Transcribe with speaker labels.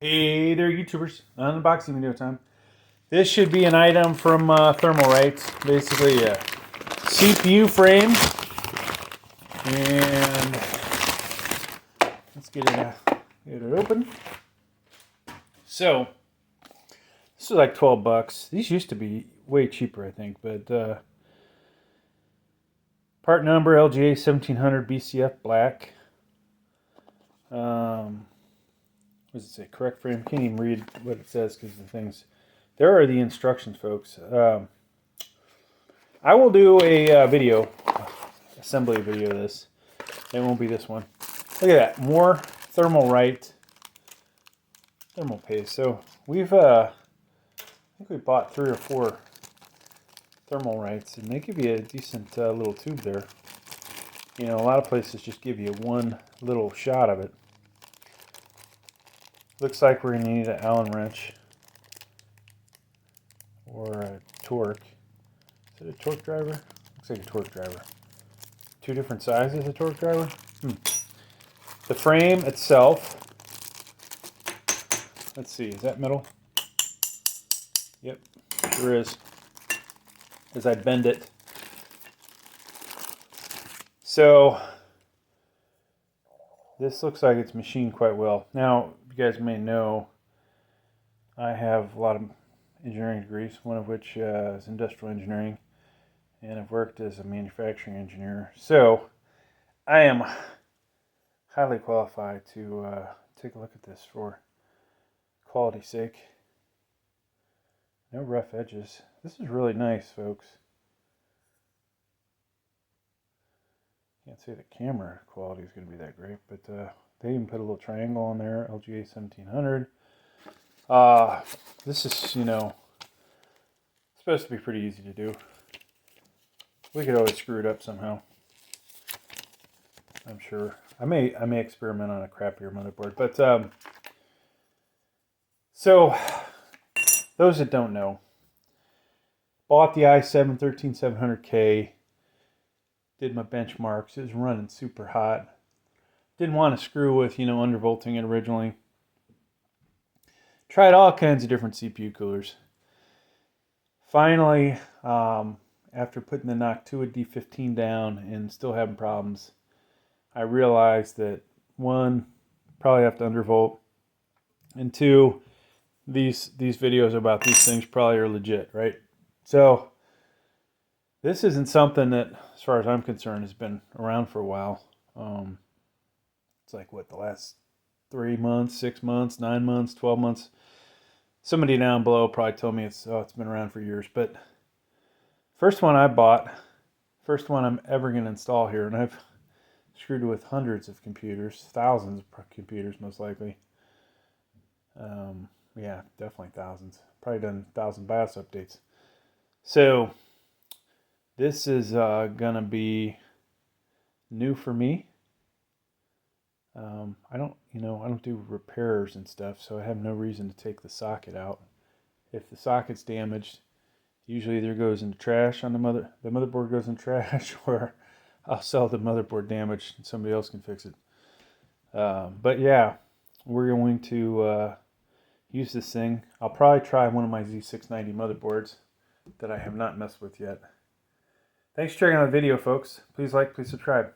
Speaker 1: Hey there, YouTubers. Unboxing video time. This should be an item from Thermalright. Basically a CPU frame. And let's get it open. So, this is like 12 bucks. These used to be way cheaper, I think. But part number LGA1700 BCF black. What does it say? Correct frame. Can't even read what it says because the things. There are the instructions, folks. I will do a video, assembly video of this. It won't be this one. Look at that. More Thermalright thermal paste. So we've, I think we bought 3 or 4 Thermalrights, and they give you a decent little tube there. You know, a lot of places just give you one little shot of it. Looks like we're going to need an Allen wrench or a torque. Is it a torque driver? Looks like a torque driver. 2 different sizes of torque driver. The frame itself, let's see, is that metal? Yep, sure is. As I bend it. So this looks like it's machined quite well. Now, you guys may know I have a lot of engineering degrees, one of which is industrial engineering, and I've worked as a manufacturing engineer. So I am highly qualified to take a look at this for quality's sake. No rough edges. This is really nice, folks. Can't say the camera quality is going to be that great, but they even put a little triangle on there, LGA1700. This is, you know, supposed to be pretty easy to do. We could always screw it up somehow. I'm sure. I may experiment on a crappier motherboard, but so those that don't know, bought the i7-13700K. Did my benchmarks. It was running super hot. Didn't want to screw with, you know, undervolting it originally. Tried all kinds of different CPU coolers. Finally, after putting the Noctua D15 down and still having problems, I realized that 1, probably have to undervolt, and 2, these videos about these things probably are legit, right? So this isn't something that, as far as I'm concerned, has been around for a while. It's like, what, the last 3 months, 6 months, 9 months, 12 months. Somebody down below probably told me it's been around for years. But first one I bought, first one I'm ever going to install here, and I've screwed with hundreds of computers, thousands of computers most likely. Yeah, definitely thousands. Probably done 1,000 BIOS updates. So this is gonna be new for me. I don't do repairs and stuff, so I have no reason to take the socket out. If the socket's damaged, usually either goes into trash on the motherboard goes in trash, or I'll sell the motherboard damaged and somebody else can fix it. But yeah, we're going to use this thing. I'll probably try one of my Z690 motherboards that I have not messed with yet. Thanks for checking out the video, folks. Please like, please subscribe.